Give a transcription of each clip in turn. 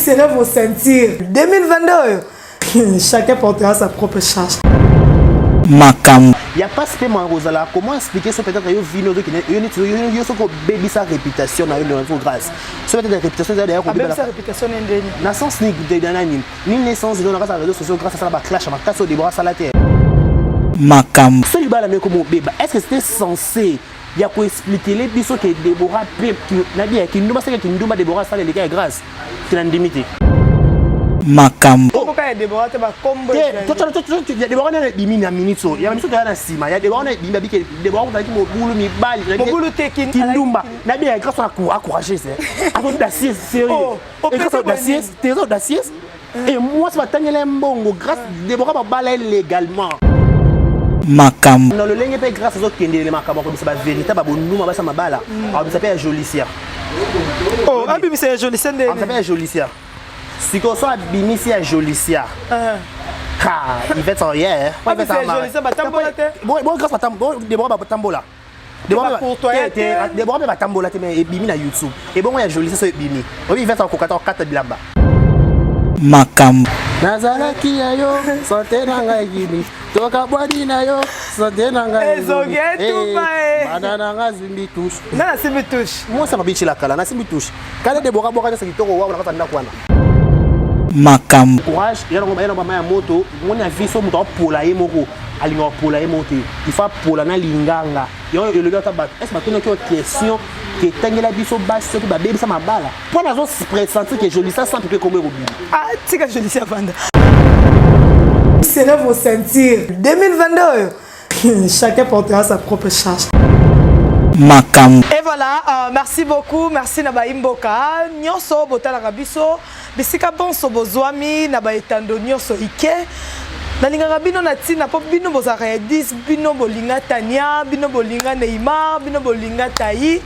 Serrez vos ceintures. 2022, chacun portera sa propre charge. Makam. Il n'y a pas ce paiement Rosala. Comment expliquer ce peut-être que vous avez baby sa réputation dans une grâce. Ce peut-être la réputation d'ailleurs qu'on sa réputation indéniable. Naissance ni naissance de nos réseaux sociaux grâce à ça la clash à casse au débat à la terre. Makam. Celui-là là comme bébé. Est-ce que c'était censé il y a quoi expliquer les bisous que Déborah qui nous passe qui nous demande Déborah ça les gars grâce qui l'indemnité. Makam. Pourquoi Déborah te va combo? Déborah na bimi na minute so. Ya minute na sima. Ya Déborah na bimi biki Déborah on dit mo bulu mi bali. Mo bulu tekin. Kindumba. Na bien grâce à encourager ça. Avant d'assier sérieux. Et grâce à d'assier, tes autres d'assier. Et moi ça va tenir les mbongo grâce Déborah va balayer légalement. Makam. Non le lingue pas grâce aux autres qui les makam comme ça va vérité ba bonuma ba ça mabala. Alors ça s'appelle Jolicia. Oh, un bimi c'est Jolicia ndé. Ça s'appelle Jolicia. Si qu'on soit bimi c'est Jolicia. Il fait ça hier. Il fait ça Jolicia ba tambola té. Bon grâce à tambola, Déborah ba tambola. Déborah ba tambola té mais bimi na YouTube. Et bon moi il Jolicia c'est bimi. Il fait ça au 4 bilamba. Makam. Nazalaki ayo santé nanga gini. Toka bwadi na yo santé nanga. Ezogetu bae. Madana nga zimbi touche. Na simbi touche. Moi ça m'a bichi la kala na simbi touche. Kala Déborah boka ça kitoko wa na kata kwana. Makam. Courage, il y a un moto, on a vu son moto pour la moko, alinga pour la moto. Il faut pour la linganga. Il y a le gars qui est-ce que tu as une question que tangela biso basse que ba bébé ça ma balle. Pour la zone pressenti que je lis ça sans que comme Robin. Ah, tu sais que je lis ça vendre. Serrez vos ceintures. 2022, chacun portera sa propre charge. Makam. Et voilà, merci beaucoup, merci Nabaï Mboka. Nyonso botala rabiso, bisika bonso bozwami Nabaï Tando nyonso ike. Nalinga rabino natina pop bino bozaka 10 bino bolinga Tania, bino bolinga Neymar, bino bolinga Taï.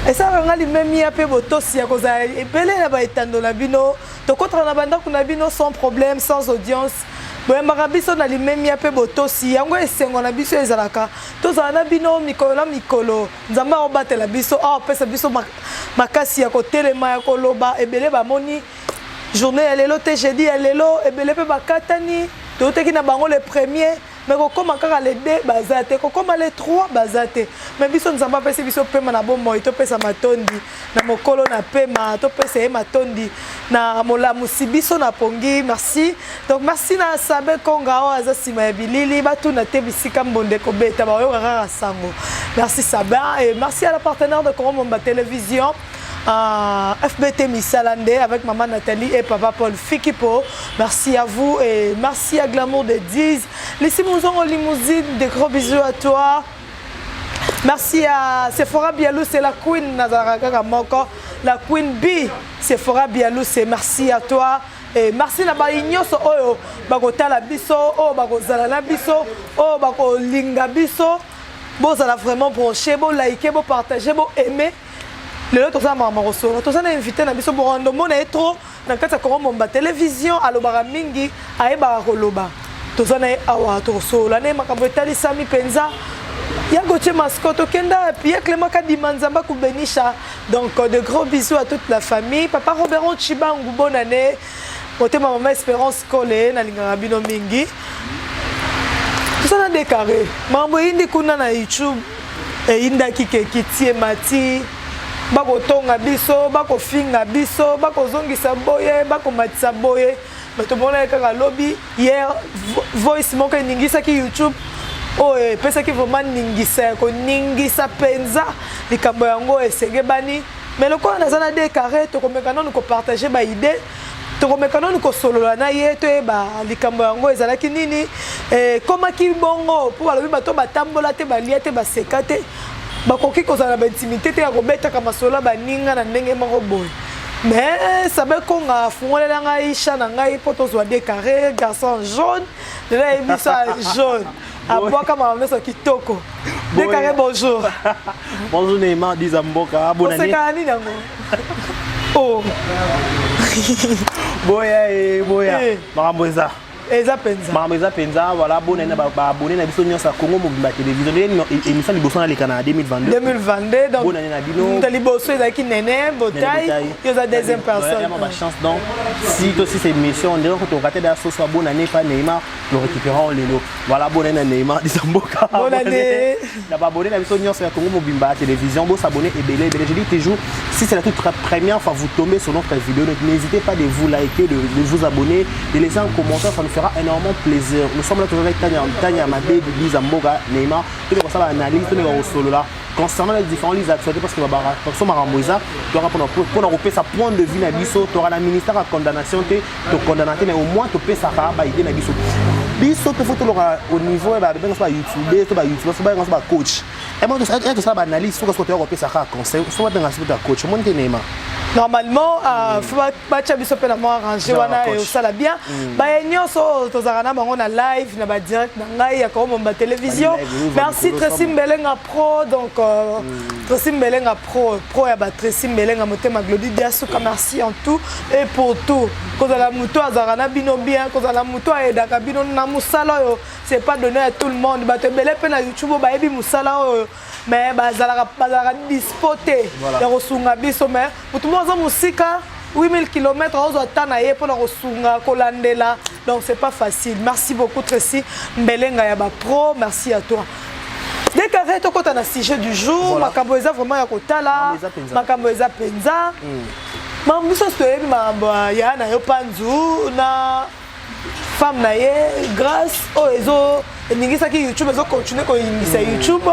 Et ça ranga li même ya pe botosi ya koza ebele Nabaï Tando na bino. To kontra na banda kuna bino sans problème, sans audience. Bon, marabiso na limemi ya pe botosi yango esengo na biso ezalaka tozala na bino mikolo nzamba obatela biso pesa biso makasi ya kotelema ya koloba ebele bamoni journée ya lelo te jeudi ya lelo ebele pe bakatani toteki na bango le premier mais kokoma kaka le 2 bazate kokoma le 3 bazate mais biso nzamba pesi biso pema na bomoi to pesa matondi na mokolo na pema to pesa e matondi na molamusi biso na pongi merci donc merci na sabe konga o aza sima ya bilili batu na te bisika mbonde ko beta ba yo rara sango merci Sabin et merci à la partenaire de Koromomba Télévision FBT Missalande avec maman Nathalie et papa Paul Fikipo. Merci à vous et merci à Glamour de Diz. Laissez nous en limousine, des gros bisous à toi. Merci à Sephora Bialou, c'est la Queen Nazaraka Moko, la Queen B. Sephora Bialou, c'est merci à toi. Et merci à Baïgnos, oh, Bagota la biso, oh, Bagozala la biso, oh, Bago Linga biso. Bon, ça l'a vraiment branché, bon, liker, bon, partager, bon, aimer. Le lot ça m'a reçu. Tout ça n'a invité na biso pour rendre mon trop dans kata Koromomba Télévision alobara mingi aeba koloba. Tout ça na awa to so la ne makambo etali sami penza. Ya goche mascotte kenda puis Clément Kadimanzamba ku benisha. Donc de gros bisous à toute la famille. Papa Robert Chibangu bonne année. Côté maman Espérance Collé na lingara bino mingi. Tout ça na décaré. Mambo indi kuna na YouTube et inda kitie mati. Bako tonga biso, bako finga biso, bako zongisa boye, bako matisa boye. Mais tout le monde a lobby hier voice monke ningisa ki YouTube. Oh pesa ki vraiment ningisa ko ningisa penza likambo yango esege bani. Mais le quoi nazana décaré to komeka non ko partager ba idée. To komeka non ko solola na ye to ba likambo yango ezalaki nini koma ki bongo pour alobi bato batambola te balia te basekate. Bakoki kozala ba intimité te ya kobeta ka masola baninga na ndenge moko boy mais sabe konga fungolela ngai isha na ngai poto zwa décarré garçon jaune de la ebisa jaune aboka mama so kitoko décarré bonjour bonjour Neymar dizamboka bonne année c'est kanani nango oh boya boya makambo eza eza penza makambo eza penza voilà abonné na baabonné na biso nyonso ya Congo mobimba télévision émission liboso naleka na 2022 donc bonane na bino de liboso ezalaki nene botaille yo eza deuxième personne chance donc si c'est émission on dirait que tu raté da sauce bonne année pas Neymar nous récupérons lelo voilà bonne année Neymar Disamboka bonne année na ba abonné na biso nyonso ya Congo mobimba télévision bo s'abonner et belé je dis toujours si c'est la toute première fois vous tombez sur notre vidéo n'hésitez pas de vous liker de vous abonner de laisser un commentaire ça nous fera énormément plaisir nous sommes là toujours avec Tanya Mabé Disamboka Neymar tout le ça analyse tout le solo là concernant les différents actualités parce que parce que Maramoisa tu auras pour repérer sa point de vue na biso tu auras la ministère à condamnation te condamné mais au moins tu peux ça ba idée na biso te faut au niveau ba YouTube to ba YouTube so ba coach et moi tu ça ba analyse sur ce que tu repérer ça conseil so ba nga coach mon Neymar normalement faut ba biso pe na mo arranger wana et ça la bien ba nyonso tozarana bango na live na ba direct na ngai ya ko bomba télévision merci Tracy Mbelenga Pro donc Tracy Mbelenga Pro ya ba Tracy Mbelenga motema Glody Diasuka merci en tout et pour tout kozala muto azarana bino bien kozala muto aidaka bino na musala yo c'est pas donné à tout le monde ba te belé pe na YouTube ba ebi musala yo mais bazala dispoté ya kosunga biso mais tout le monde a musika 8000 km aux atana ye pour la kosunga kolandela donc c'est pas facile merci beaucoup Tracy Mbelenga ya ba pro merci à toi. Dès que tu as un sujet du jour, makambo eza vraiment ya kotala, makambo eza penza. Mambo so to yebi mambo ya na yo panzu na femme na ye grâce o ezo ningisa ki YouTube ezo continuer ko ingisa YouTube.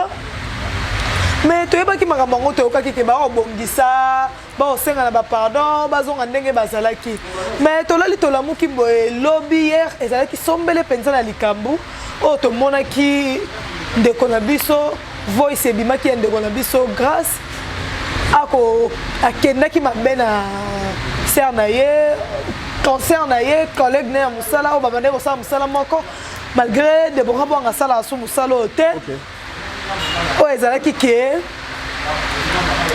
Mais tu yeba ki makambo ngo to yoka ki ke ba obongisa, ba osenga na ba pardon, ba zonga ndenge bazalaki. Mais to lali to lamuki boye lobby hier ezalaki sombele penza na likambu. O to mona ki ndeko na biso voice ebimaki ya ndeko na biso grâce ako akendaki mabe na ser na ye cancer na ye collègue na ya mosala oyo babandeki kosala mosala moko malgré Deborah bwanga asala so mosala oyo te oyo ezalaki ke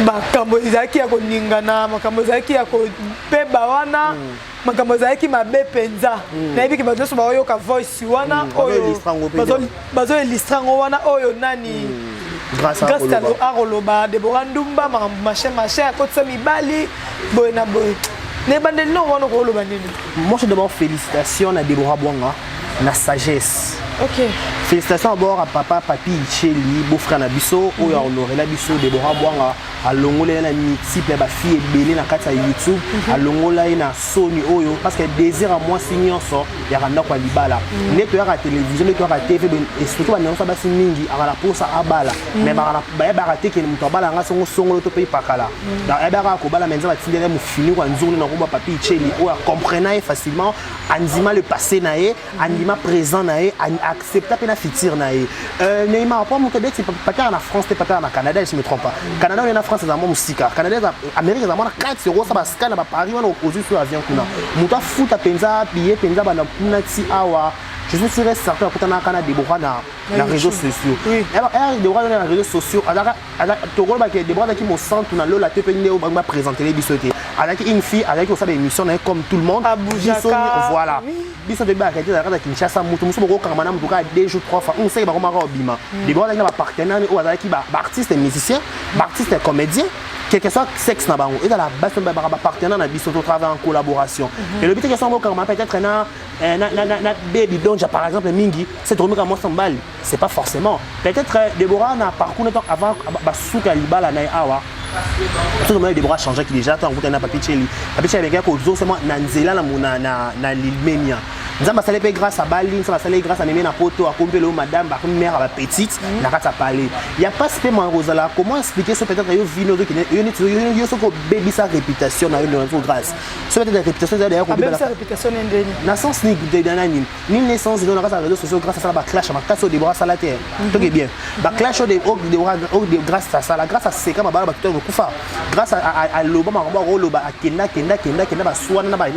makambo ezalaki ya koningana makambo ezalaki ya kopeba wana makambo ezalaki mabe penza nayebi ke bato nyonso baoyoka voice wana oyo bazoelistra yango wana oyo nani grâce à Roloba Deborah Ndumba makambo machin akotisa mibali boye na boye nebandeli no wana koloba nini. Moi je demande félicitations à Deborah Bwanga na sagesse. Ok. Félicitations d'abord à papa, papi, Cheli, beau-frère Nabiso, où il y a honoré Nabiso, Deborah Bwanga, à Longola, il y a multiple filles et belé dans YouTube, à Longola, il y a Sony, parce que désir à moi, signer ça, il y a un autre Libala. Les tueurs à télévision, les tueurs à TV, et surtout, il y a un autre Mingi, à la pause à Abala. Mais il y a un raté qui est un tabala, il y a un son de pays Pakala. Il y a un Kobala, mais il y a un fini, il y a un fini, il y a un zone, il y a papi, Cheli, où il comprend facilement, Anzima le passé, Anzima présent, acceptable na fitir na ye Neymar pour mon Québec c'est pas en France c'est pas en Canada je me trompe pas Canada on est en France c'est vraiment musika Canada Amérique c'est vraiment 4 € ça va scan na Paris on aux yeux sur avion kuna muta foot à penza billet penza bana kuna ti awa je suis sûr et certain que na Canada Deborah na réseaux sociaux alors Deborah na réseaux sociaux alors to rôle ba que Deborah qui mo centre na lola te pende o ba présenter les bisoté avec une fille avec ça des émissions comme tout le monde voilà biso de ba arrêter la Kinshasa mutu muso boko kamana mutu ka 2 jours 3 fois on sait ba comment bima Deborah na ba partenaire ou avec qui ba artiste et musicien ba artiste et comédien quel que soit sexe na bango et dans la base ba partenaire na biso to travail en collaboration et le but que ça mo kamana peut-être na baby donja par exemple mingi c'est trop comme moi sambal c'est pas forcément peut-être Deborah na parcours avant ba souka libala na awa tout le monde Deborah changer qui déjà tant que na papi Cheli avec ko zo c'est moi na nzela na l'Ilmenia nzamba salé grâce à Bali nzamba salé grâce à Némé na poto à compelo madame ba mère à petite na kata parler il y a pas spécialement Rosala comment expliquer ce peut-être yo vino qui yo so ko baby sa réputation na une grâce ce peut-être la réputation d'ailleurs ko baby sa réputation ndeni na sens ni de danani ni naissance de grâce à réseaux sociaux grâce à ça ba clash ma casse Deborah Salater tout est bien ba clash de grâce à ça grâce à c'est comme ba kufa grâce à l'Obama Roloba à Kenda ba swana na ba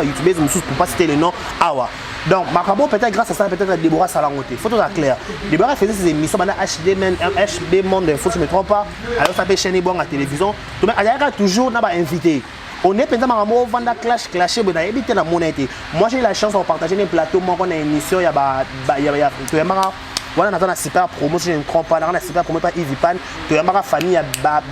YouTubers musus pour pas citer le nom awa donc makabo peut-être grâce à ça peut-être à Deborah Salangote faut tout clair Deborah faisait ses émissions dans HD Monde Info si je me trompe pas alors ça fait chaîne bon à télévision donc il y a toujours na ba invité on est pendant ma mot vendre clashé bon habité na monnaie. Moi j'ai eu la chance de partager un plateau moi on a une émission il y a voilà natana super promo si je ne trompe pas na super promo pas Ivy Pan to yamaka famille ya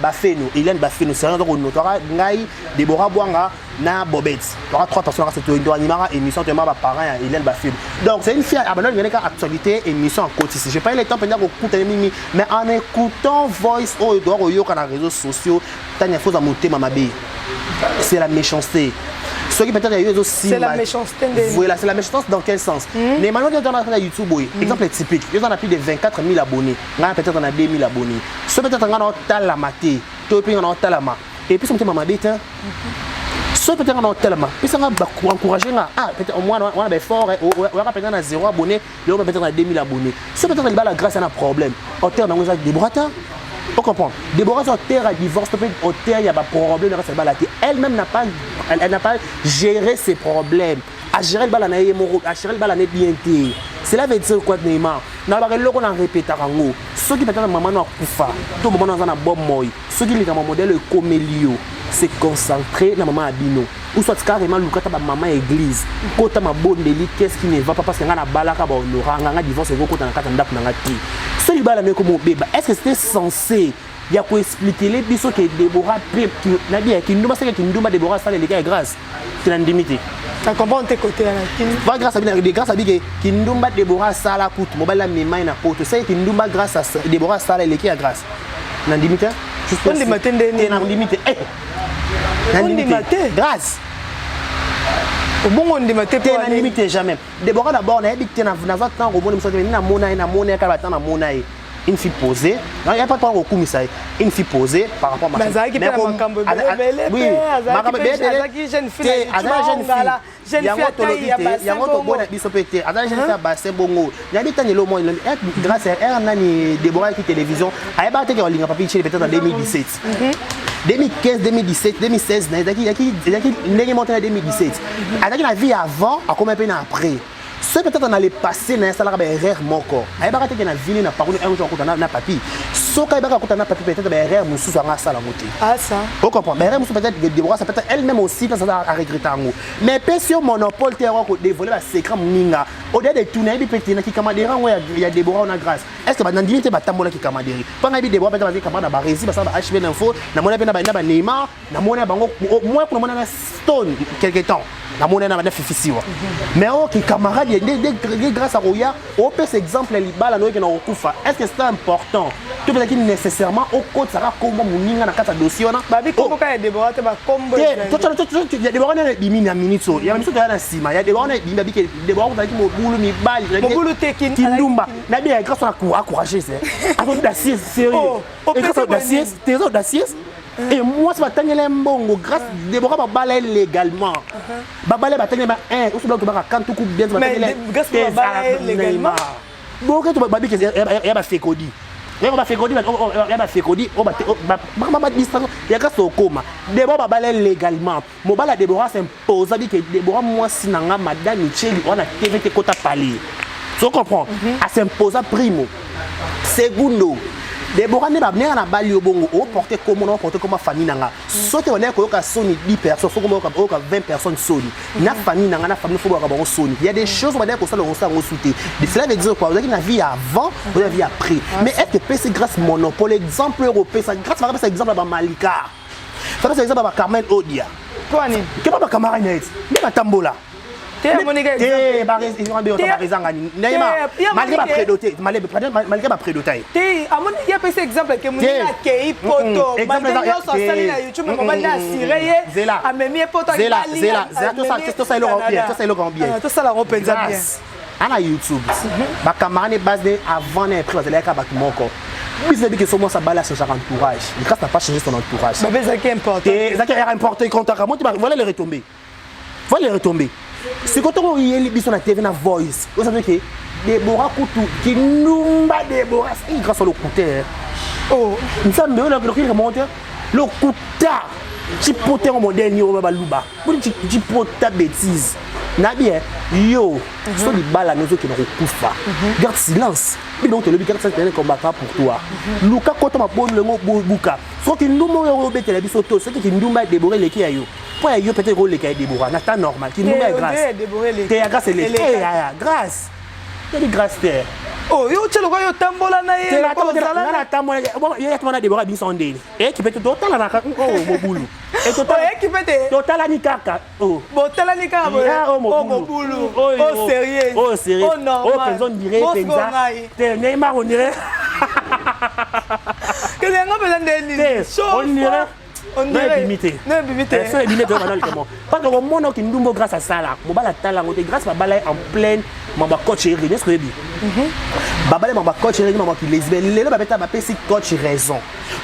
Bafeno Hélène Bafeno c'est un autre notoire ngai Deborah Bwanga na Bobet il y aura 3 personnes qui se animera émission to yamaka parents ya Hélène Bafeno donc c'est une fille abandonne il y a actualité émission en côté je pas eu le temps pendant qu'on écoute mimi mais en écoutant voice au doit au yo kana réseaux sociaux tanya faut monter mama bé c'est la méchanceté. Ceux qui peut-être eu aussi. C'est la méchanceté. Voilà, c'est la méchanceté dans quel sens? Mais maintenant, il y a un YouTube, exemple typique. Il y a plus de 24 000 abonnés. Peut-être on a 2 000 abonnés. Ceux peut-être on a talama, on a talama. Et puis, on a maman bête. Ceux peut-être on a talama. Puis, ça va encourager. Ah, peut-être moi, on a fort. On a peut-être 0 abonnés. Et on a peut-être 2 000 abonnés. Ceux peut-être la grâce à un problème. Au terme, on a des bras. On comprend. Déborah sur terre à divorce, au terre il y a pas problème, elle-même n'a pas géré ses problèmes. À gérer le bal à gérer le bal bien. Cela veut dire quoi Neymar? N'a pas le on en répète à rango. Ceux qui peut-être maman n'a pas tout le monde dans un bon moyen. Ceux qui les dans mon modèle comélio, c'est concentré dans maman abino. Ou soit carrément le cas de maman église. Quand ma bonne délit, qu'est-ce qui ne va pas parce qu'il y a un balaka bon le rang, divorce et beaucoup dans la carte d'apnangati. Ce qui va comme bébé, est-ce que c'était censé il y a quoi expliquer les bisous que Déborah qui n'a bien qui nous que qui nous m'a Déborah ça les gars grâce c'est la limité ça comprend tes côtés là pas grâce à bien qui nous m'a Déborah ça la coûte mobile la même na poto c'est qui nous m'a grâce à Déborah ça les gars grâce la limité juste on limité la limité on limité grâce au bon on limité pas la limité jamais Déborah d'abord na habité na temps au bon na mona ka batana mona une fille posée, il n'y a pas de problème au commissaire, une fille posée par rapport à ma fille. Mais oui, jeune fille, il y a grâce à elle, Déborah qui télévision, elle a été en ligne peut-être en 2017. 2015, 2017, 2016, il y a monté en 2017. Elle a vie avant, à combien de temps après? Ce peut-être on allait passer dans un salaire erreur mon corps. Aïe barate que na ville na parole un jour qu'on a na papi. So ka barate qu'on a papi peut-être erreur musu sur un salaire monté. Ah ça. On comprend. Mais erreur musu peut-être Déborah ça peut être elle-même aussi ça à regretter en. Mais sur monopole terror ko dévoiler la secret ninga. Au delà de tout na bi petit na qui camadera il y a Déborah on a grâce. Est-ce que ba ndimité ba tambola qui camaderi. Pas na bi Déborah peut être camarade ba rési ba ça ba HB l'info na mona ba Neymar na mona bango moi pour mona na Stone quelque temps. Na mona na fifisi wa. Mais qui camarade grâce à Roya, on peut cet exemple les balles qui n'ont pas. Est-ce que c'est important? Tout peut-être nécessairement au code ça va comme mon na carte dossier on a. Babi comment quand Déborah te va combo. Il y a Déborah na bimina minute. Il y a même chose na sima. Il y a Déborah na babi que Déborah va qui mo boulou mi balle. Mo boulou te kindumba. Na bien grâce à encourager c'est. Avec d'acier sérieux. Et grâce à d'acier, tes autres d'acier. Et moi, ça va tenir les mbongo grâce à Déborah va balayer légalement. Va balayer va tenir un ou soit quand tout coupe bien va tenir grâce à balayer légalement. Bon quand tu vas babi que il va faire codi. Il va faire codi, il va faire codi, on va distance, il y a grâce au coma. Déborah va balayer légalement. Mon bala Déborah s'impose dit que Déborah moi sinanga madame Michel on a TVT quota palais. Tu comprends? À s'imposer primo. Segundo Déborah ne va venir à Bali au Bongo, au porter comme on porter comme famille nanga. Sauter on est que Sony 10 personnes, faut que 20 personnes Sony. Na famille nanga, na famille faut que Sony. Il y a des choses on va dire que ça le ressent au soutien. Cela veut dire quoi? Vous avez une vie avant, vous avez une vie après. Mais est-ce que c'est grâce monopole exemple européen, ça grâce par exemple à Malika. Ça par exemple à Carmel Odia. Toi ni. Que pas camarade net. Ni ma tambola. Malgré ma prédoté, malgré ma prédoté. Il y a pas exemple que mon accueil poto. Malgré ça sali na YouTube mon manda siré a même poto Zela tout ça la repenza bien. À YouTube, ma camarade base avant et après la carte mon corps. Vous avez dit que seulement ça balance son entourage. Grâce n'a pas changé son entourage. Mais ça qui est important. Ça qui est important contre moi, voilà les retomber. Voilà les retomber. C'est quand on regarde sur la TV na Voice, vous savez que Déborah Koutou qui nous bat Déborah, c'est grâce au côté. Oh, nous sommes bien là que remonte le couta. Tu potes mon dernier au baluba. Tu potes ta bêtise. Na bien, yo, so di bala nous qui nous coufa. Garde silence. bino te lobi grâce c'est un combattant pour toi luka koto ma bonne lengo buka so ki ndumo yo betela biso to so ki ndumba déborer leki ya yo po ya yo peut-être ko leki ya déborer na ta normal ki ndumba grâce te ya grâce le ya grâce te di grâce te oh yo tshelo kwa yo tambola na ye la tambola yo tambola déborer biso ndeni et qui peut te totala na oh mobulu et totala qui peut te totala ni kaka oh botala ni kaka oh mobulu oh sérieux oh sérieux oh normal oh personne dirait penza te Neymar on dirait que les gens besoin de on dirait limité c'est limité comment parce que au monde qui ndumbo grâce à ça là mobala tala ngote grâce à bala en pleine mamba coach Eric est-ce que bien babale mamba coach Eric mamba qui lesbienne lelo babeta ba pesi coach raison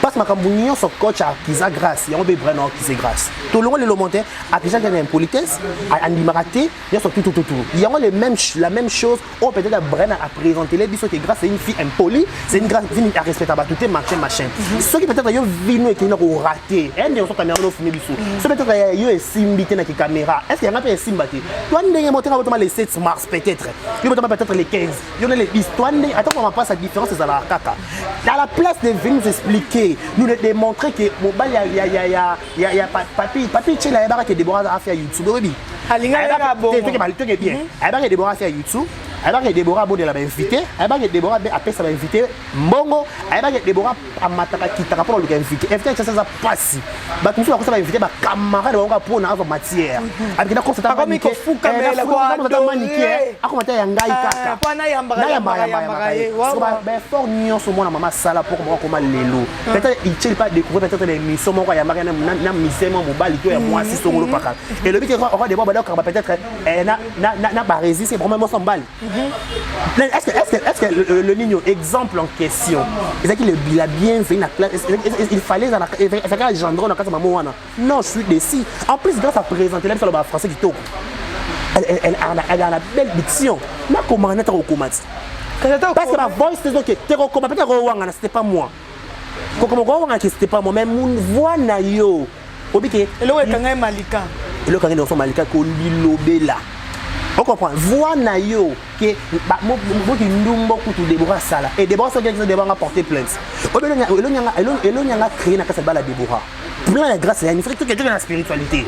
parce que makambunyo so coach a kiza grâce ya obe vraiment qui c'est grâce tout le monde le monter a déjà gagné impolitesse a animaraté il y a surtout tout il y a la même chose on peut-être Brenna a présenté les biso que grâce c'est une fille impolie c'est une grâce fille à respectable tout machin ceux qui peut-être yo vino et qui n'ont raté et on caméra no fini biso ceux peut-être yo esimbité na caméra est-ce qu'il y a pas esimbité toi ndenge monter autrement les 7 mars peut-être yo peut-être les 15 yo les 10 toi attends on va pas sa différence c'est la kaka à la place de venir nous expliquer nous de démontrer que mobile il y a papi tchela ya baraka Déborah a fait YouTube oui alinga ya bon tu es bien baraka Déborah a fait YouTube baraka Déborah bo de la invité baraka Déborah a fait ça invité mbongo baraka Déborah a mataka kitaka pour le invité invité ça passe ba tout ça va inviter ba camarade ba pour na matière avec d'accord c'est comme il faut fuka mais la quoi akomata ya ngai kaka pana ya mbaka ben fort nion so mona mama sala pour moi comme lelo peut-être il tient pas découvrir peut-être les missions mon ya maka na misema mobali to ya moi si songolo paka et le but que on va débat peut-être na ba résister vraiment sans balle est-ce que le Nino exemple en question est-ce qu'il a bien fait la classe il fallait faire un gendron dans maman wana non je suis déçu en plus grâce à présenter là sur le français qui toque elle a la belle diction na comment na recommande parce que la voice c'est OK te recommande peut-être wanga c'était pas moi comment wanga c'était pas moi mais mon voix na yo obike le wekanga malika le kanga dans son malika ko lilobela on comprend voix na yo que mo ki ndumbo kutu Déborah sala et Déborah so que Déborah a porté plainte elo nyanga créer na kasa bala Déborah plein de grâce il faut que tu aies la spiritualité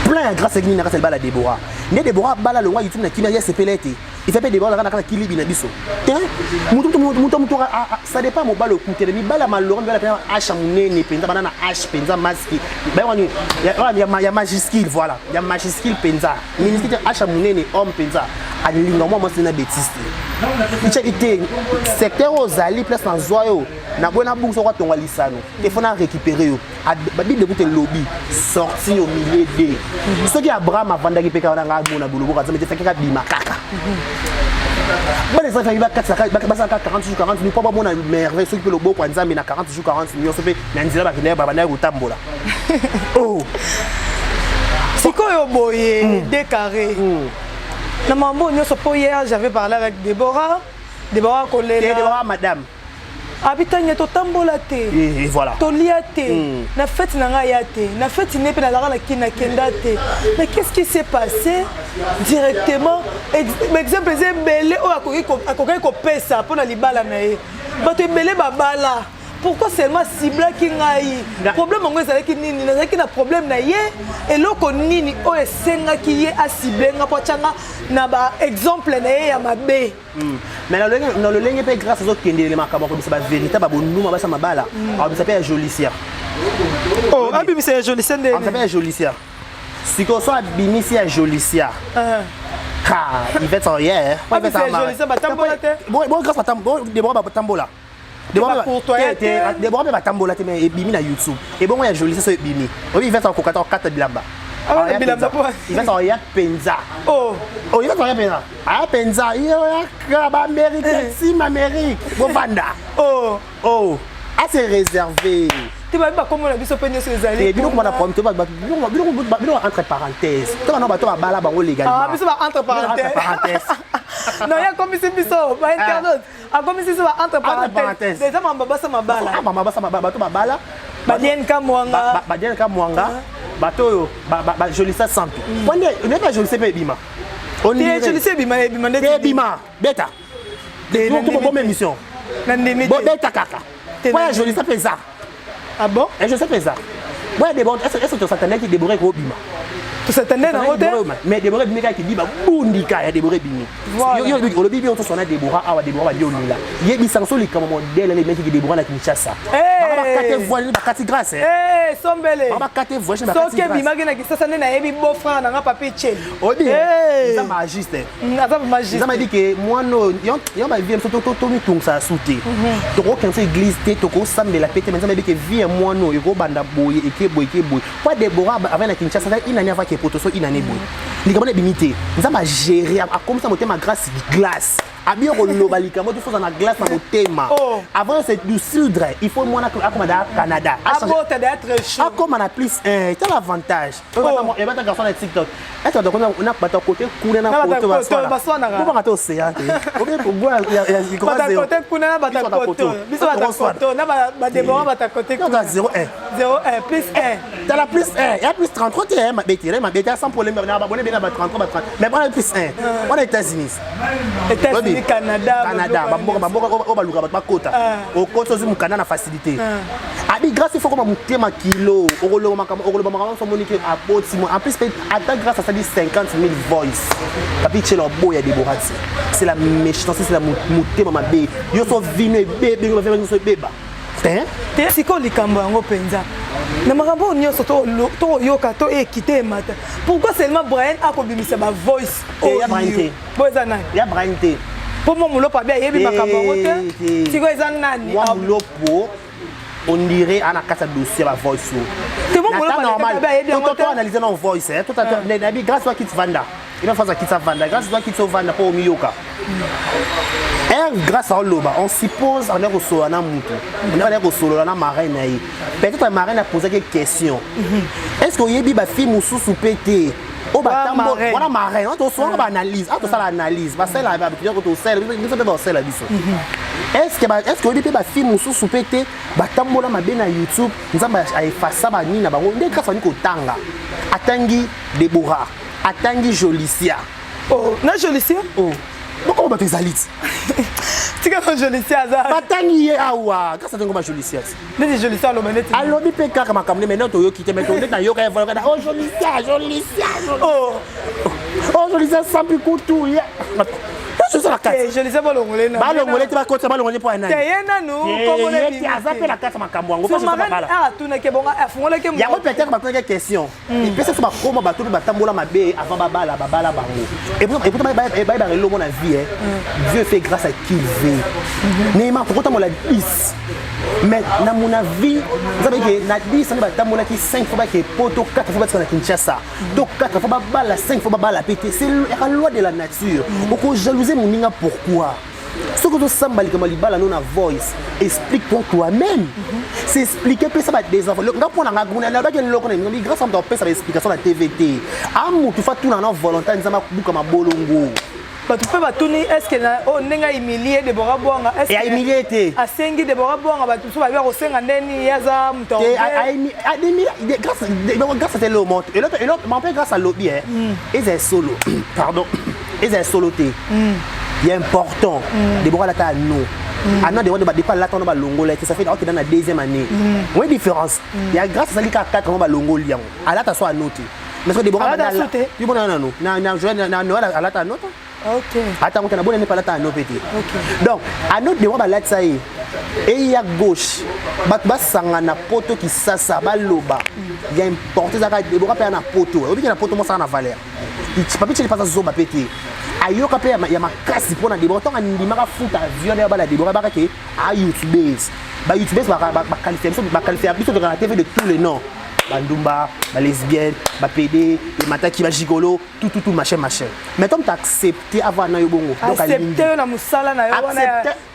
plein de grâce na kasa bala Déborah ne Déborah bala lo wa YouTube na kimia sepelete il fait pas Déborah na kasa kilibi na biso muto ça dépend mo bala okuté mi bala maloro bala pena h munene penza bana na h penza maski ba wani ya majuscule voilà ya majuscule penza ministre h munene homme penza alinga moi c'est na bêtise ite secteur ozali place na zoyo na bona bungu so kwa tonga lisano te fona récupérer yo ba bible ku te lobby sorti au milieu de ce qui Abraham avanda ki peka na nga mona bulubu ka zamete fekeka bima kaka ba les enfants ba 40 jours 40 ni pas mona merveille ce qui peut le beau kwa nzambe na 40 jours 40 millions so pe na nzela ba kine ba na kutambola oh sikoyo boye décarré na mambo nyonso po hier j'avais parlé avec Déborah kolela Déborah madame habitanye to tambola te et voilà to liate na fête na nga yate na fête ne pe na la kina kenda te mais qu'est-ce qui s'est passé directement exemple zembele o akoki ko pesa pour na libala na ye bato ebele babala pourquoi seulement cibla ki ngai problème ngo ezalaki nini nazalaki na problème na ye eloko nini o esenga ki ye a ciblenga po tchanga na ba exemple na ye ya mabe mais dans le ligne pe grâce aux kende les makabo ko bisa ba vérité ba bonuma ba sa mabala on s'appelle Jolicia oh abimi c'est Jolicia ndene on s'appelle Jolicia si ko so abimi c'est Jolicia il fait ça hier il fait ça Jolicia ba tambola te bon grâce à tambola Déborah ba tambola Déborah ba tambola te mais bimi na YouTube et bon ya Jolicia so bimi obi il fait ça ko 4 bilamba il va s'envoyer penza il va s'envoyer penza penza il va Amérique si Amérique Bovanda c'est réservé tu vas pas comment la biso penye sur les alliés et bien comment la prendre entre parenthèses toi non bato ba bala bango légalement biso ba entre parenthèses non ya comme si biso ba internaute comme si ça va entre parenthèses déjà mamba basa mabala bato ba bala badien kamwanga bato Jolicia sampi on n'est pas Jolicia pe bima on est Jolicia bima beta Tout comme émission. Bon, bête kaka. Ouais, je sais pas ça. Ah bon? Et je sais pas ça. Ouais, des bons. Est-ce que tu s'attendais qu'il déborrait au bima? Tu s'attendais dans l'hôtel? Mais déborrer bima qui dit bah bundika ya déborrer bimi. Yo le bibi on s'en a déborrer awa déborrer ba lila. Yebi sanso li comme modèle les mecs qui déborrer la Kinshasa. Ba kate voile ba kati grâce. Eh, sombele. Ba kate voile ba kati grâce. Soke bima na Kinshasa na yebi beau frère na papier tchel. Odi. Ça magiste. Ça magiste. Ça m'a dit que moi non yo ba vie to mi tung sa souté. To ko kense église te to ko sambela pete mais ça m'a dit que vie moi non yo banda boye eke boye. Pas déborrer avec la Kinshasa ina nya ke poto so ina ne boy ni kamone bimité nzamba gérer a comme ça monter ma grâce glace a bien lobalika mo tout faut na glace na motema avant c'est du cidre il faut moi na comme da Canada a beau d'être chaud comme on a plus un tel avantage et ba ta garçon na TikTok est-ce que on a pas ta côté couler na côté baswana pour pas océan OK pour boire il croise ba ta côté couler na ba ta côté biso ba ta côté na ba déborrer ba ta côté 0 1 plus 1 t'as la plus 1 il y a plus 33 tu ma bête sans problème na ba bonne bien ba 33 ba 30 mais prends plus 1 on est États-Unis Canada bamboka obaluka ba kota o kota zo mukana na facilité abi grâce il faut comme mutema kilo okoloba makamo so monique à poti en plus attends grâce à ça dit 50 000 voice papi chelo boya de borati c'est la méchanceté c'est la mutema mabe yo so vino bébé yo va so beba te siko likambo yango penza na makambo nyonso to yoka to ekite mata pourquoi seulement Brian akobimisa ba voice ya Brian te boza nani ya Brian te pour moi mulopa bien yebi makambo yango te siko eza nani moi mulopo on dirait à la carte dossier la voice te moi mulopa normal tout analyser dans voice tout à nabi grâce à Kits Vanda il va faire ça Kits Vanda grâce à Kits Vanda pour miyoka grâce à Loba, on suppose qu'on est au solo na mutu. On est au solo na marraine naï. Peut-être la marraine a posé quelques questions. Est-ce que yebi ba fi musu sou pété? O ba tambo, voilà marraine, on to so on ba analyse, on to ça l'analyse, ba celle là ba bien ko to celle, nous sommes dans celle là biso. Est-ce que yebi ba fi musu sou pété, ba tambo la mabe na YouTube, nzamba a effacer ba nina ba ngo ndeka fani ko tanga. Atangi Deborah, atangi Jolicia. Oh, na Jolicia? Oh. Pourquoi on va te salit? Tu as Jolicia ça. Batangi awa, qu'est-ce que tu as Jolicia? Mais Jolicia lo manette. Alors bi peka kama kamne maintenant to yo kite mais to na yo ka vola oh Jolicia. Oh Jolicia sans pikutu ya. C'est ça la carte. Jolicia balongole na. Balongole tu vas côté balongole pour un an. Teyena nous comme on est. Tu as zappé la carte makambo ngo parce que bala. Ah tu na ke bonga afungola ke. Ya ko peut-être ba poser question. Il peut ça ba koma ba to ba tambola mabe avant babala bango. Et pour ba le mon vie Dieu fait grâce à qui il veut. Neymar pourquoi tu la 10. Mais dans mon avis, vous savez que na 10 ça ba tambola qui 5 fois ba ke poto 4 fois ba na Kinshasa. Donc 4 fois ba bala 5 fois ba bala pété. C'est la loi de la nature. Beaucoup jalouser mon ninga pourquoi? Ce que tu sambali comme libala non a voice, explique-toi toi-même. C'est expliquer que ça va des enfants. Le gars pour la ngaguna na ba ke loko na ngi grâce à ton pesa explication la TVT. Amu tu fa tout na volontaire nzama kubuka mabolongo. Bah tu peux pas tourner est-ce que on n'est humilié de Bora Bonga est-ce que humilié té a sengi de Bora Bonga ba tu so ba bien au senga ndeni yaza mtongo grâce à le monte et l'autre mon père grâce à lobby et c'est solo pardon et c'est solo té il est important de Bora la ta nous ana de pas là ton ba longo là ça fait OK dans la deuxième année ouais différence il y a grâce à ça 4 ba longo liang ala ta so à noter mais que de Bora na tu bon na jouer na ala ta note. OK. Attends, on a bonne pas là ta no pété. OK. Donc, à notre devoir ba là ça y et il y a gauche. Ba sangana poto qui ça baloba. Il y a importé ça de Bora pa na poto. Obi na poto mo ça na valeur. Il papi tu pas zo ba pété. Ayoka pe ya makasi pona de Bora tonga ndimaka futa avion ya bala de Bora ba ke a YouTubers. Ba YouTubers ba qualifier biso de la TV de tous les noms. Bandumba, ba lesbienne, ba PD, les mataki ba gigolo, tout machin. Mais comme tu accepté avant na yo bongo, donc accepté na musala na yo wana.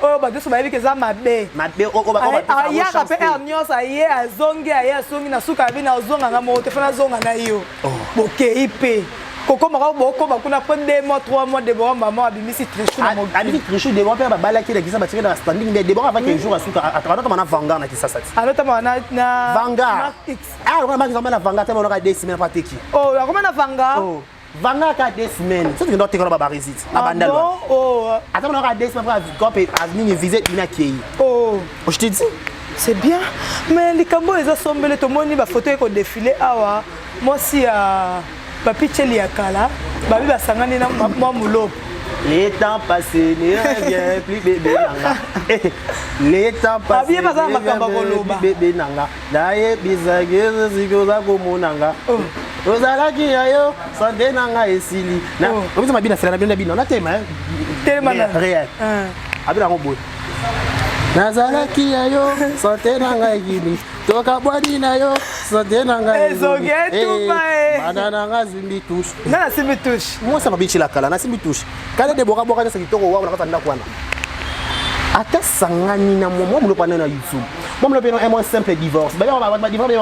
Oh ba deso ba yebi ke za mabe. Mabe o ba ya ka pe ernios aye azongi aye asongi na suka bi na ozonga nga mo te fana zonga na yo. Boke ipe. Koko maka boko bakuna prendre 2 mois 3 mois de bon maman abimisi trichu na mo. Abi trichu de bon pe ba bala ki na kisa ba tiré dans standing mais de bon avant qu'un jour à suka à travers comment na vanga na kisa sati. Alors tama na vanga. Ah on a maximum na vanga tellement on a des semaines pas teki. Oh comment na vanga? Oh vanga ka 2 semaines so tu dois te ba résit na bandal oh attends on aura 2 semaines pour copé avenir visite ina kei oh je te dis c'est bien mais les cambo les a sombele to moni ba photo ko défilé awa moi si papi cheli akala babi basangani na moi mulo. Les temps passés ne revient plus bébé nanga. Les temps passés ne revient plus bébé nanga. Daye bisageze zikoza komonanga. Ozalaki yayo santé nanga esili. Na obiso mabina fela na bina na tema. Tema na réel. Abina ko boy. Nazalaki yayo santé nanga ekili. Toka bwadi na yo santé nanga ezogetu bae. Banana nga zimbi touche. Na simbi touche. Moi ça m'a bichi la kala na simbi touche. Kala de boka boka ça kitoko wa na kata kwana. Ata sangani na moi mulo pana na YouTube. Moi mulo pena un mois simple divorce. Ba divorce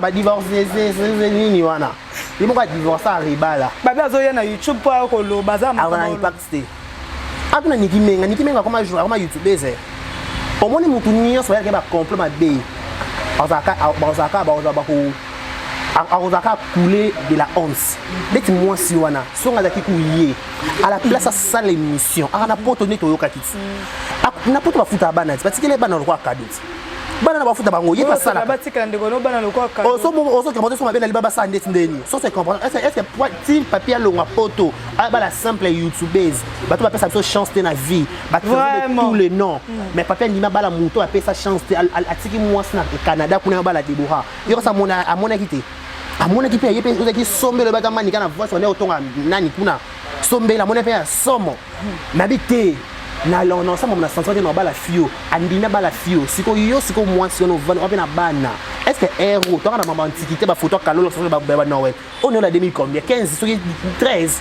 ba divorce c'est nini wana. Ils m'ont divorce à ribala. Ba azoya na YouTube pour ko lo bazama. Avant impact. Akuna nikimenga kama joueur kama YouTuber. Au moins mutu nyonso ya ba complot mabe. Bazaka couler de la honte. Dès moi si wana songa zaki kuye à la place à ça l'émission. Ana poto neto yokatiti. Na poto bafuta bana. Parce que les bana lokwa cadeau. Bana ba futa bango yeba sala. Ba tika ndeko no bana lokwa cadeau. Oso kamata so mabena liba basa ndeti ndeni. So c'est comprendre. Est-ce que papier longa poto ba la simple youtubeuse. Ba to ba pesa so chance na vie. Ba tous les noms. Mais papier ndima bala muto a pesa chance atiki moi na Canada kuna bala Deborah. Yo sa mona amona kité. Amona kipe yepe ozaki sombe le bata manika na voice on est autonga nani kuna. Sombe la mona pe somo. Mabité na non ça mon senti na bala fio andina bala fio siko yo siko moi si on va na bana est-ce que héros toi na maman antiquité ba photo kalolo sur ba Noël on est la 2000 combien 15 13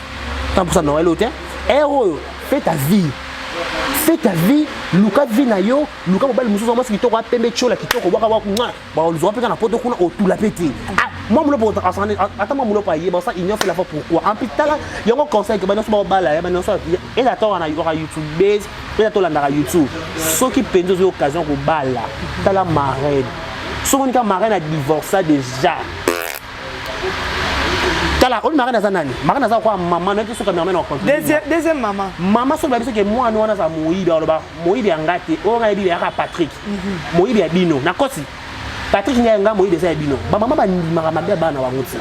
100% Noël hôtel héros fais ta vie luka vie na yo luka mobile mususu moi kitoko apembe chola kitoko baka ba ba oluzo peka na poto kuna otula peti moi mon lopo attends moi mon lopo aye ba ça ignore la fois pourquoi en plus là il y a un conseil que ba non so bala ya ba non so et attends na YouTube base et attends là na YouTube ceux qui pendent des occasions ko bala ta la marraine so monika marraine a divorcé déjà tala on marraine za nani marraine za kwa maman na so ka marraine en compte deuxième maman so ba biso ke moi no wana za moyibi aloba moyibi angate o nga bibi ya Patrick moyibi ya bino na kosi Patrick nga moyibi za bino ba maman ba ndimaka mabe bana wa ngoti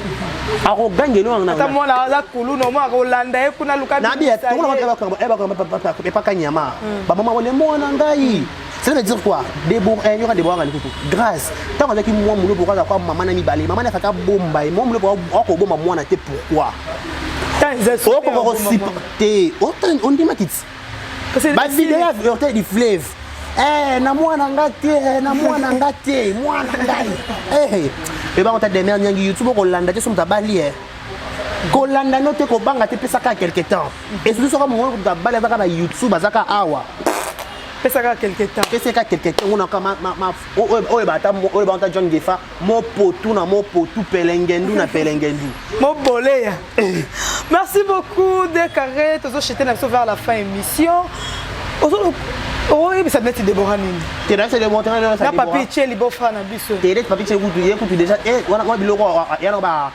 ako gangelo na ta mona za kulu no mo ko landa e kuna luka na bia to na ba kanyama ba maman ole mona ngai ça veut dire quoi Deborah il y aura Deborah ngani kutu grâce tant avec moi mulo boka kwa maman na mibale maman na faka bomba et moi mulo ko bomba moi na te pourquoi tant ils sont ko supporter autant on dit makiti ba vidéo heurté du fleuve na mwana ngate mwana ngai et ba on t'a demandé nyangi YouTube ko landa te so mtabali ko landa note ko banga te pesa ka quelque temps et surtout so ka mo ko mtabali za ka na YouTube azaka awa pesa ka quelque temps on a kama o ba John Gefa mo potu pelengendu na pelengendu mo boleya. Merci beaucoup de carré tous jeter na vers la fin émission. Oui, ça net Deborah nini. Tu as essayé de montrer là ça. Na papi cheli bofa na biso. Tu es papi cheli kutu déjà wana biloko ya no ba.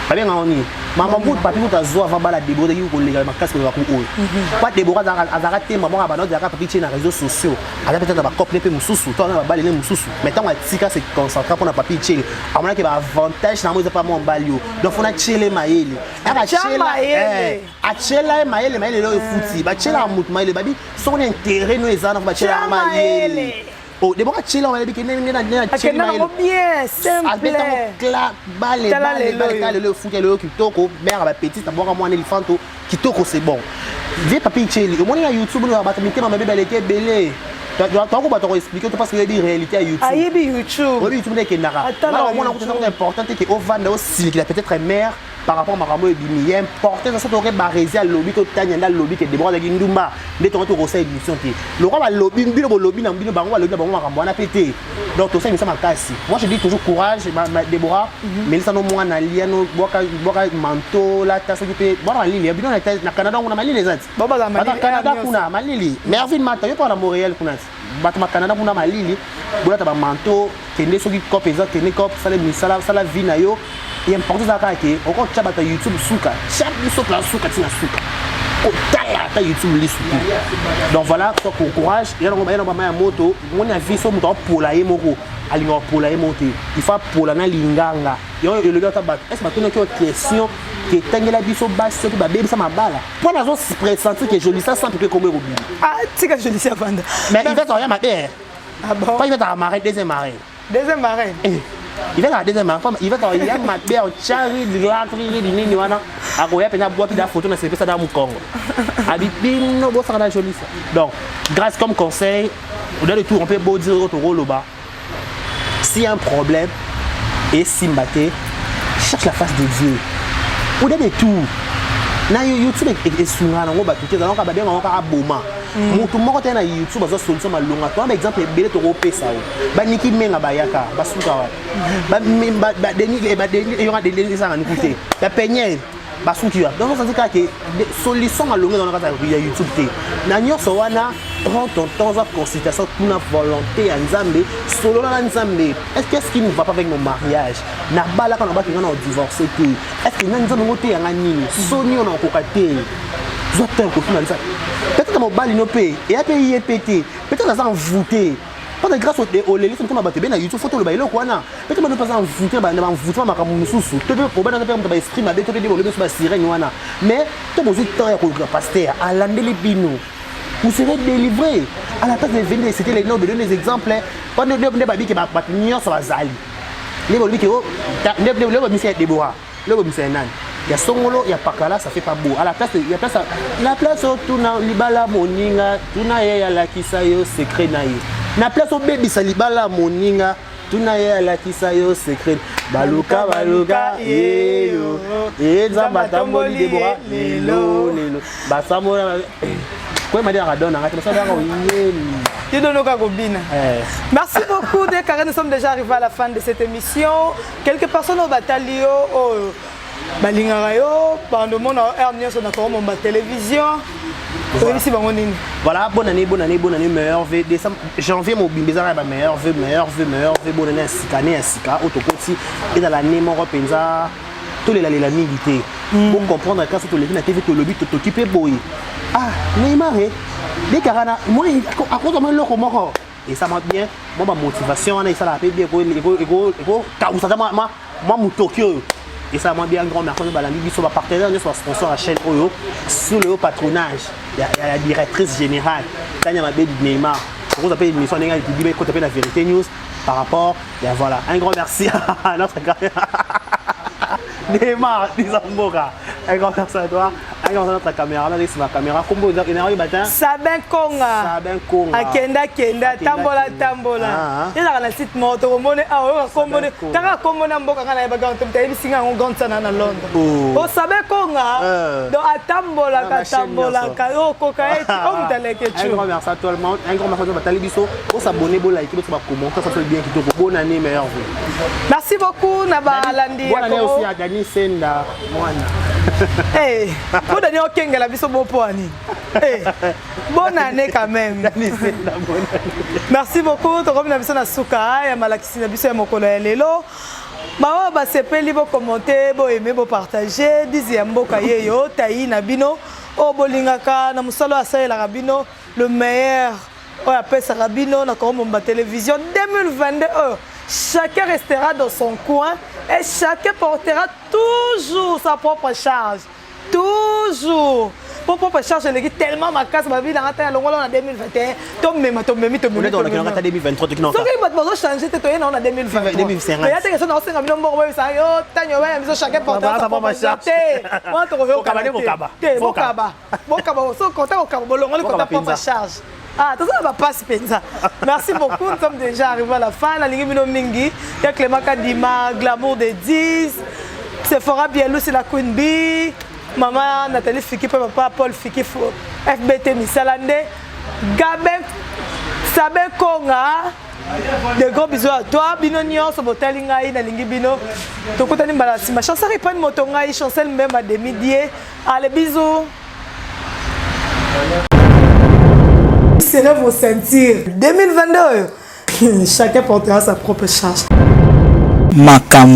Papi ngoni. Mama bout papi bout azo avant bala Deborah yi ko lega makasi ko ko oyo. Pas Deborah azaka te maman ba no zaka papi cheli na réseaux sociaux. Ala peut-être ba couple pe mususu, toi na ba balele mususu. Mais tant atika se concentrer pour na papi cheli. Amona ke ba avantage na mo pas mon balio. Donc on a cheli maele. Aka chela maele lo futi. Ba chela mut maele babi son intérêt no ezana ba chela maele. Oh, Deborah chela maele bi ke na chela maele. Bien simple. Balé le foot le kitoko mère ba petite na boka mwana elefanto kitoko c'est bon. Vie papi cheli. Au moins na YouTube no ba tamite mama bébé leke belé. Tu dois pas expliquer parce qu'il y a des réalités à YouTube. Ah, YouTube. Oui, YouTube n'est qu'un arabe. Là, au moins, on a important que au vendre aussi qu'il a peut-être mère par rapport à Maramo et Bimi. Il est important que ça soit barisé à lobby que Tanya dans lobby que Deborah de Gindumba. Les temps tu conseil émission qui. Le roi va lobby, lobby dans bino bango lobby bango Maramo on a pété. Donc tout ça il me semble casse. Moi je dis toujours courage Deborah, mais ça non moi na lien no boka manteau la tasse qui bon en ligne. Bino na Canada on a mali les autres. Baba la mali. Canada kuna malili. Mervin Mata yo pour Montréal kuna. Batma Canada kuna malili. Bola ta ba manteau kende soki cop eza kende cop sala misala sala vie na yo et important ça que encore tu as YouTube souka chaque biso la souka tina souka otala ta YouTube li souka donc voilà toi courage il y a un moto on a vu son moto pour la moko alinga pour la moto il faut pour la na linganga yo le gars ta bat est-ce que tu as une question que tangela biso basse que ba bébé ça ma bala pour la zone pressentir que joli ça sans que comme au ah tu que joli ça vendre mais il va rien ma terre ah bon pas il va marrer deuxième marée il va la deuxième femme il va dans il y a ma belle chari de la tri de nini wana akoya pena bois qui da photo na c'est ça dans mon Congo habibino bo ça joli ça donc grâce comme conseil au dernier tour on peut beau dire au rôle bas s'il y a un problème et Simbaté cherche la face de Dieu au dernier tour na YouTube et sunga na ngo batuke za ngo ba benga ngo ka boma mutu moko te na YouTube bazo solution malonga to ba exemple ebele to ko pesa o ba niki menga ba yaka ba suka wa ba deni e yonga deni sanga nikute ba penye ba suki wa donc ça dit que solution malonga dans ka ya YouTube te na nyoso wana prends ton temps à consultation pour la volonté à Nzambe solo na Nzambe est-ce qu'il ne va pas avec mon mariage na bala quand on va divorcer est-ce que Nzambe ngote ya ngani soni on a kokate zote ko finaliser ça peut-être que mon bali no pe et a payer pété peut-être ça envoûté pas de grâce au leli c'est comme ba tebe na YouTube photo le bailo kwana peut-être que pas envoûté ba na envoûté ma kamususu to pe ko ba na pe ba stream ba to pe bo le so ba sirène wana mais to bozi temps ya ko pasteur à landeli bino vous serez délivré. À la place de venir, c'était les noms de donner des exemples. Quand nous ne pas dire que nous sommes zali. Les gens qui ont des Déborah, le monsieur Nan. Il y a Songolo, il y a Pakala, ça fait pas beau. À la place, il y a place, la place où tout na libala moninga, tout na ya la kisayo secret na yi. Na place où baby sa libala moninga. Tuna ya la kisayo secret baluka yeyo ezamba tamboli Déborah lelo basamora quoi m'a dit à donner merci beaucoup de car nous sommes déjà arrivés à la fin de cette émission. Quelques personnes au batalio au balingarayo pendant mon heure nous sommes en télévision. Voilà, bonne année, meilleur vœu. Janvier, mon bizarre, meilleur vœu, bonne année, Sika, autopoti, et dans l'année, mon repenza, tous les militaires. Pour comprendre, quand tu le TV, tu le but, tu t'occupes, boy. Ah, Neymar, les carana, moi, à cause de mon loco, moi, et ça m'a bien, moi, ma motivation, ça l'a fait bien, moi, mon Tokyo. Et ça m'a bien un grand merci à l'ami, sur ma partenaire, sur sponsor à la chaîne Oyo, sous le haut patronage, il y a la directrice générale, Tania Mabé du Neymar. Pour vous appeler une émission, il dit qu'on la vérité news par rapport, et voilà, un grand merci à notre caméra. Neymar, Nizamboka, un grand merci à toi. Notre caméra, là, c'est ma caméra. Comment vous avez matin? Sabin Konga. Akenda, tambola. Il y a un site moto, oh, Sabin Konga. Donc, tambola. Un grand merci à tout le monde. Un grand merci à Talibiso. Pour s'abonner, pour liker, pour commenter, ça fait bien. Bonne année, meilleure vie. Merci beaucoup, Naba Landi. Bonne année aussi à Dani Senda. Hey, bonne année au Kenga la biso bopoani. Hey, bonne année quand même. Merci beaucoup. To comme na biso na suka ya malakisi na biso ya mokolo ya lelo. Mawa ba sepeli bo commenter, bo aimer, bo partager, dizi mboka yeyo tayi na bino. O bolingaka na musalo asayela rabino le meilleur. O appelle ça rabino na ko momba télévision 2022. Chacun restera dans son coin et chacun portera toujours sa propre charge. Toujours. Pour propre charge, je tellement ma casse, ma vie dans la 2021. On est dans la 2023. Tu n'as pas changé, tu es dans la 2023. Chacun portera sa propre charge. Ah, tout ça va pas se penser. Merci beaucoup, nous sommes déjà arrivés à la fin. La ligne Mingi, il y a Clément Kadima, Glamour des 10, Sephora Bielou, c'est la Queen Bee, Maman Nathalie Fiki, Papa Paul Fiki, FBT Missalande, Gabin, Sabin Konga. De gros bisous à toi, Bino Nyon, ce motel Ingaï, Nalingi Bino. Tu écoutes une balade. Ma chanson répond une motongaï, chancelle même à demi-dié. Allez, bisous. Cela vous sentir 2022. Chacun portera sa propre charge. Macam.